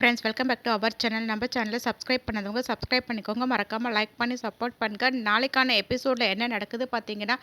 Friends welcome back to our channel. நம்ம சேனலை subscribe பண்ணாதவங்க சப்ஸ்கிரைப் பண்ணிக்கோங்க. மறக்காமல் லைக் பண்ணி சப்போர்ட் பண்ணுங்க. நாளைக்கான எபிசோடில் என்ன நடக்குது பார்த்தீங்கன்னா,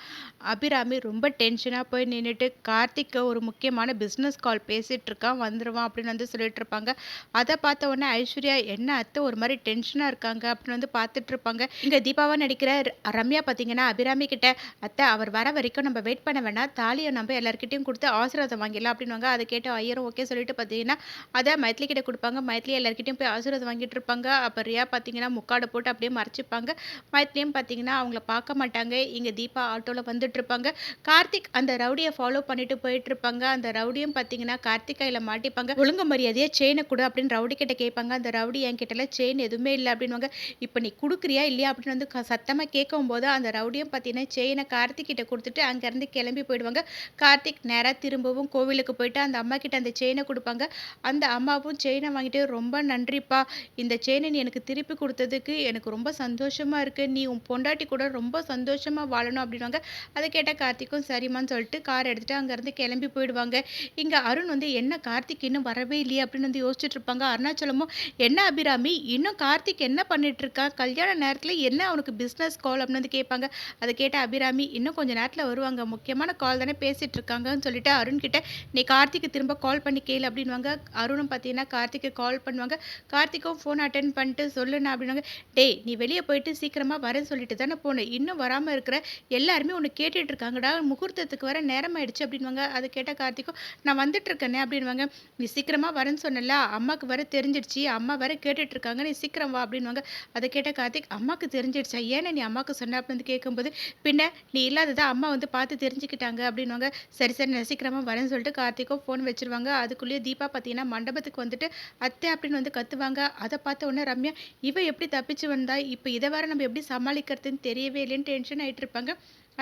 அபிராமி ரொம்ப டென்ஷனாக போய் நின்றுட்டு கார்த்திக் ஒரு முக்கியமான பிஸ்னஸ் கால் பேசிகிட்டு இருக்கான், வந்துடுவான் அப்படின்னு வந்து சொல்லிட்டு இருப்பாங்க. அதை பார்த்த உடனே ஐஸ்வர்யா என்ன அத்தை ஒரு மாதிரி டென்ஷனாக இருக்காங்க அப்படின்னு வந்து பார்த்துட்டு இருப்பாங்க. இங்கே தீபாவாக நடிக்கிற ரம்யா பார்த்தீங்கன்னா அபிராமி கிட்ட, அத்தை அவர் வர வரைக்கும் நம்ம வெயிட் பண்ண வேணாம், தாலியை நம்ம எல்லாருக்கிட்டையும் கொடுத்து ஆசீர்வாதம் வாங்கிடலாம் அப்படின்வாங்க. அதை கேட்டு ஐயரும் ஓகே சொல்லிட்டு பார்த்தீங்கன்னா அதை மைத்லி கிட்ட கொடுப்பாங்க. மைத்லி எல்லாருக்கிட்டையும் போய் ஆசீர்வாதம் வாங்கிட்டு இருப்பாங்க. அப்போ ரியா பார்த்தீங்கன்னா முக்காடை போட்டு அப்படியே மறைச்சிப்பாங்க. மைத்லியும் பார்த்தீங்கன்னா அவங்கள பார்க்க மாட்டாங்க. இங்கே தீபா ஆட்டோவில் வந்துட்டு இருப்பாங்க. கார்த்திக் அந்த ரவுடியை ஃபாலோ பண்ணிட்டு போயிட்டு இருப்பாங்க. அந்த ரவுடியும் பார்த்தீங்கன்னா கார்த்திக் கையில் மாட்டிப்பாங்க. ஒழுங்கு மரியாதையே செயினை கொடு அப்படின்னு ரவுடி கிட்ட கேட்பாங்க. அந்த ரவுடி என் கிட்டல செயின் எதுவுமே இல்லை அப்படின்வாங்க. இப்போ நீ கொடுக்குறியா இல்லையா அப்படின்னு வந்து சத்தமாக கேட்கும் போது அந்த ரவுடியும் பார்த்தீங்கன்னா செயினை கார்த்திக் கிட்ட கொடுத்துட்டு அங்கேருந்து கிளம்பி போயிடுவாங்க. கார்த்திக் நேராக திரும்பவும் கோவிலுக்கு போயிட்டு அந்த அம்மா கிட்ட அந்த செயினை கொடுப்பாங்க. அந்த அம்மாவும் செயினை வாங்கிட்டு, ரொம்ப நன்றிப்பா, இந்த செயினை நீ எனக்கு திருப்பி கொடுத்ததுக்கு எனக்கு ரொம்ப சந்தோஷமா இருக்கு, நீ உன் பொண்டாட்டி கூட ரொம்ப சந்தோஷமா வாழணும் அப்படின்வாங்க. அதை கேட்டால் கார்த்திக்கும் சரிம்மான்னு சொல்லிட்டு கார் எடுத்துட்டு அங்கேருந்து கிளம்பி போயிடுவாங்க. இங்கே அருண் வந்து என்ன கார்த்திக் இன்னும் வரவே இல்லையே அப்படின்னு வந்து யோசிச்சுட்டு இருப்பாங்க. அருணாச்சலமும் என்ன அபிராமி இன்னும் கார்த்திக் என்ன பண்ணிட்டு இருக்கா, கல்யாண நேரத்தில் என்ன அவனுக்கு பிஸ்னஸ் கால் அப்படின்னு வந்து கேட்பாங்க. அதை கேட்ட அபிராமி இன்னும் கொஞ்சம் நேரத்தில் வருவாங்க, முக்கியமான கால் தானே பேசிட்டு இருக்காங்கன்னு சொல்லிட்டு அருண் கிட்ட நீ கார்த்திக்கு திரும்ப கால் பண்ணி கேளு அப்படின்வாங்க. அருணும் பார்த்தீங்கன்னா கார்த்திக்கு கால் பண்ணுவாங்க. கார்த்திக்கும் ஃபோன் அட்டென்ட் பண்ணிட்டு சொல்லுண்ணா அப்படின்னாங்க. டேய் நீ வெளியே போயிட்டு சீக்கிரமாக வரேன்னு சொல்லிட்டு தானே போனேன், இன்னும் வராமல் இருக்கிற, எல்லாருமே ஒன்று கேட்டுட்டு இருக்காங்கடா, முகூர்த்தத்துக்கு வர நேரம் ஆயிடுச்சு அப்படின்வாங்க. அதை கேட்ட கார்த்திக்கும் நான் வந்துட்டு இருக்கேனே அப்படின்வாங்க. நீ சீக்கிரமாக வரேன்னு சொன்னல, அம்மாவுக்கு வர தெரிஞ்சிடுச்சு, அம்மா வர கேட்டுட்டு இருக்காங்க, நீ சீக்கிரம் வா அப்படின்வாங்க. அதை கேட்ட கார்த்திக் அம்மாவுக்கு தெரிஞ்சிடுச்சா, ஏன்னா நீ அம்மாவுக்கு சொன்ன அப்படின்னு வந்து கேட்கும்போது, பின்ன நீ இல்லாததா அம்மா வந்து பார்த்து தெரிஞ்சுக்கிட்டாங்க அப்படின்வாங்க. சரி சரி நான் சீக்கிரமாக வரேன்னு சொல்லிட்டு கார்த்திக்கும் ஃபோன் வச்சிருவாங்க. அதுக்குள்ளேயே தீபா பார்த்தீங்கன்னா மண்டபத்துக்கு வந்துட்டு அத்தை அப்படின்னு வந்து கத்துவாங்க. அதை பார்த்த உடனே ரம்யா இவ எப்படி தப்பிச்சு வந்தா, இப்போ இதை வேற நம்ம எப்படி சமாளிக்கிறதுன்னு தெரியவே இல்லைன்னு டென்ஷன் ஆகிட்டு இருப்பாங்க.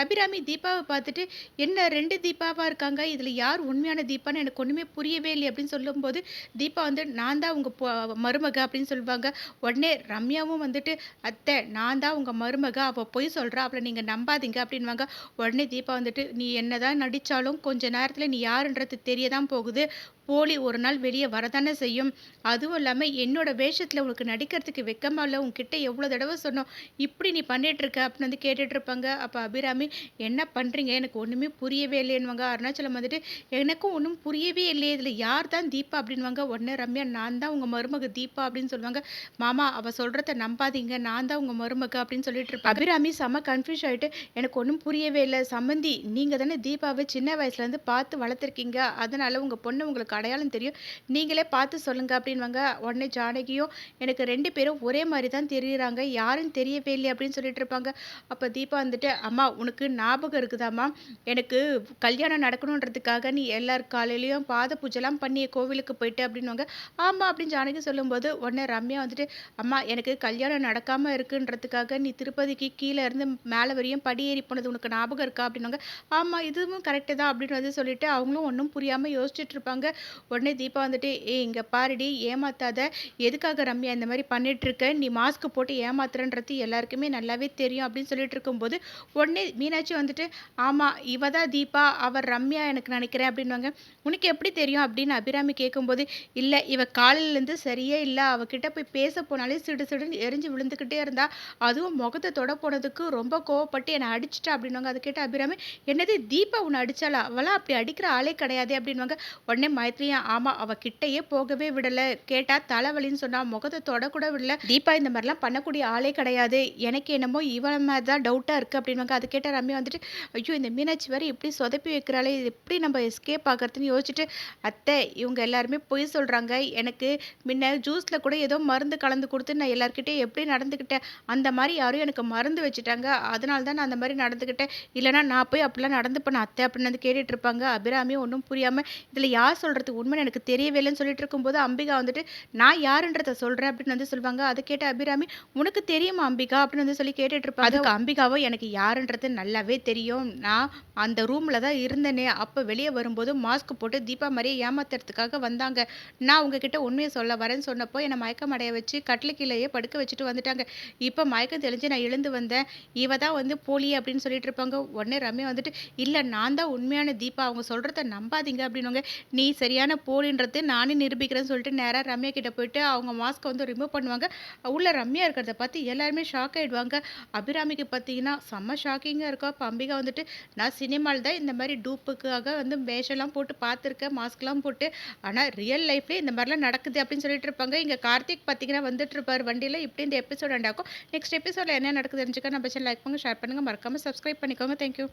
அபிராமி தீபாவை பார்த்துட்டு என்ன ரெண்டு தீபாவா இருக்காங்க, இதில் யார் உண்மையான தீபான்னு எனக்கு ஒன்றுமே புரியவே இல்லை அப்படின்னு சொல்லும்போது தீபா வந்து நான் தான் உங்கள் மருமக அப்படின்னு சொல்லுவாங்க. உடனே ரம்யாவும் வந்துட்டு அத்தை நான் தான் உங்கள் மருமக, அவள் பொய் சொல்கிறா, அவளை நீங்கள் நம்பாதீங்க அப்படின்வாங்க. உடனே தீபா வந்துட்டு நீ என்னதான் நடித்தாலும் கொஞ்ச நேரத்தில் நீ யாருன்றது தெரிய தான் போகுது, போலி ஒரு நாள் வெளியே வரதானே செய்யும், அதுவும் இல்லாமல் என்னோட வேஷத்தில் உனக்கு நடிக்கிறதுக்கு வெக்கமா இல்லை, உன்கிட்ட எவ்வளோ தடவை சொன்னோம், இப்படி நீ பண்ணிட்டு இருக்க அப்படின்னு வந்து கேட்டுட்டு இருப்பாங்க. அப்போ அபிராமி என்ன பண்ணுறீங்க எனக்கு ஒன்றுமே புரியவே இல்லைன்னுவாங்க. அருணாச்சலம் வந்துட்டு எனக்கும் ஒன்றும் புரியவே இல்லையே, இதில் யார் தான் தீபா அப்படின்வாங்க. உடனே ரம்யா நான் தான் உங்கள் மருமக தீபா அப்படின்னு சொல்லுவாங்க. மாமா அவள் சொல்கிறத நம்பாதீங்க, நான் தான் உங்கள் மருமக அப்படின்னு சொல்லிட்டு இருப்பாங்க. அபிராமி செம்ம கன்ஃபியூஸ் ஆகிட்டு எனக்கு ஒன்றும் புரியவே இல்லை, சம்மந்தி நீங்கள் தானே தீபாவை சின்ன வயசுலேருந்து பார்த்து வளர்த்துருக்கீங்க, அதனால உங்கள் பொண்ணு உங்களுக்கு அடையாளம் தெரியும், நீங்களே பார்த்து சொல்லுங்க அப்படின்வாங்க. உடனே ஜானகியும் எனக்கு ரெண்டு பேரும் ஒரே மாதிரி தான் தெரியுறாங்க, யாரும் தெரியவே இல்லை அப்படின்னு சொல்லிட்டு இருப்பாங்க. அப்போ தீபா வந்துட்டு அம்மா உனக்கு ஞாபகம் இருக்குதாம்மா, எனக்கு கல்யாணம் நடக்கணுன்றதுக்காக நீ எல்லார் காலையிலையும் பாத பூஜைலாம் பண்ணி கோவிலுக்கு போயிட்டு அப்படின்வாங்க. ஆமாம் அப்படின்னு ஜானகி சொல்லும்போது உடனே ரம்யா வந்துட்டு அம்மா எனக்கு கல்யாணம் நடக்காமல் இருக்குன்றதுக்காக நீ திருப்பதிக்கு கீழே இருந்து மேலே வரையும் படி ஏறி போனது உனக்கு ஞாபகம் இருக்கா அப்படின்வாங்க. ஆமாம் இதுவும் கரெக்டு தான் அப்படின்னு வந்து சொல்லிட்டு அவங்களும் ஒன்றும் புரியாமல் யோசிச்சுட்டு இருப்பாங்க. உடனே தீபா வந்துட்டு இங்கே பாருடி ஏமாத்தாத, எதுக்காக ரம்யா இந்த மாதிரி பண்ணிட்டு இருக்க, நீ மாஸ்க் போட்டு ஏமாத்துறன்றது எல்லாருக்குமே நல்லாவே தெரியும் அப்படின்னு சொல்லிட்டு இருக்கும்போது உடனே மீனாட்சி வந்துட்டு ஆமாம் இவ தான் தீபா, அவர் ரம்யா எனக்கு நினைக்கிறேன் அப்படின்வாங்க. உனக்கு எப்படி தெரியும் அப்படின்னு அபிராமி கேட்கும்போது இல்லை இவ காலையிலேருந்து சரியே இல்லை, அவகிட்ட போய் பேச போனாலே சிடு சிடுன்னு எரிஞ்சு விழுந்துக்கிட்டே இருந்தா, அதுவும் முகத்தை தொட போனதுக்கு ரொம்ப கோவப்பட்டு என்னை அடிச்சிட்டா அப்படின்வாங்க. அதை கேட்ட அபிராமி என்னது தீபா உன்னை அடிச்சாலா, அவளாம் அப்படி அடிக்கிற ஆளே கிடையாது அப்படின்வாங்க. உடனே மைத்ரியா ஆமாம் அவள் கிட்டையே போகவே விடலை, கேட்டால் தலைவலின்னு சொன்னால் முகத்தை தொடக்கூட விடல, தீபா இந்த மாதிரிலாம் பண்ணக்கூடிய ஆளே கிடையாது, எனக்கு என்னமோ இவன் மாதிரி தான் டவுட்டாக இருக்குது அப்படின்வாங்க. அது கேட்ட ரம்யா வந்துட்டு ஐயோ இந்த மீனாட்சி வேறு இப்படி சொதப்பி வைக்கிறாளே, இது எப்படி நம்ம எஸ்கேப் ஆகிறதுன்னு யோசிச்சுட்டு அத்தை இவங்க எல்லாருமே பொய் சொல்கிறாங்க, எனக்கு முன்ன ஜூஸில் கூட ஏதோ மருந்து கலந்து கொடுத்து நான் எல்லாருக்கிட்டே எப்படி நடந்துக்கிட்டேன், அந்த மாதிரி யாரும் எனக்கு மருந்து வச்சுட்டாங்க, அதனால தான் நான் அந்த மாதிரி நடந்துக்கிட்டேன், இல்லைனா நான் போய் அப்படிலாம் நடந்துப்பேன் அத்தை அப்படின்னு வந்து கேட்டுட்டு இருப்பாங்க. அபிராமி ஒன்றும் புரியாமல் இதில் யார் சொல்கிறது உண்மை எனக்கு தெரியவே இல்லைன்னு சொல்லிட்டு இருக்கும்போது அம்பிகா வந்துட்டு நான் யாருன்றதை சொல்கிறேன் அப்படின்னு வந்து சொல்லுவாங்க. அதை கேட்ட அபிராமி உனக்கு தெரியுமா அம்பிகா அப்படின்னு வந்து சொல்லி கேட்டுட்டு இருப்பாங்க. அதுக்கு அம்பிகாவோ எனக்கு யாருன்றது நல்லாவே தெரியும், நான் அந்த ரூமில் தான் இருந்தேனே, அப்போ வெளியே வரும்போது மாஸ்க் போட்டு தீபா மாதிரியே ஏமாத்துறதுக்காக வந்தாங்க, நான் உங்ககிட்ட உண்மையை சொல்ல வரேன்னு சொன்னப்போ என்னை மயக்கம் அடைய வச்சு கட்டில் கீழேயே படுக்க வச்சுட்டு வந்துட்டாங்க, இப்போ மயக்கம் தெளிஞ்சு நான் எழுந்து வந்தேன், இவ தான் வந்து போலி அப்படின்னு சொல்லிட்டு இருப்பாங்க. உடனே ரம்யா வந்துட்டு இல்லை நான் தான் உண்மையான தீபா, அவங்க சொல்கிறத நம்பாதீங்க அப்படின்னுவாங்க. நீ சரி சரியான போலின்றது நானே நிரூபிக்கிறேன்னு சொல்லிட்டு நேரா ரம்யா கிட்ட போயிட்டு அவங்க மாஸ்க்க வந்து ரிமூவ் பண்ணுவாங்க. உள்ள ரம்யா இருக்கிறத பார்த்து எல்லாருமே ஷாக் ஆயிடுவாங்க. அபிராமிக்கு பார்த்தீங்கன்னா, செம்ம ஷாக்கிங்கா இருக்கும். அப்ப அம்பிகா வந்துட்டு, "நான் சினிமால தான் இந்த மாரி டூப்புக்காக வந்து வேஷம்லாம் போட்டு பார்த்துருக்கேன். மாஸ்க்லாம் போட்டு. ஆனா ரியல் லைஃப்ல இந்த மாரிலாம் நடக்குது" அப்படின்னு சொல்லிட்டு இருப்பாங்க. இங்க கார்த்திக் பார்த்தீங்கன்னா வந்துட்டு இருப்பாரு வண்டியில. இப்படி இந்த எபிசோட் எண்ட் ஆகும். நெக்ஸ்ட் எபிசோட்ல என்ன நடக்குது தெரிஞ்சுக்க நம்ம சேனல் லைக் பண்ணுங்க, ஷேர் பண்ணுங்க. மறக்காம சப்ஸ்கிரைப் பண்ணிக்கோங்க. Thank you.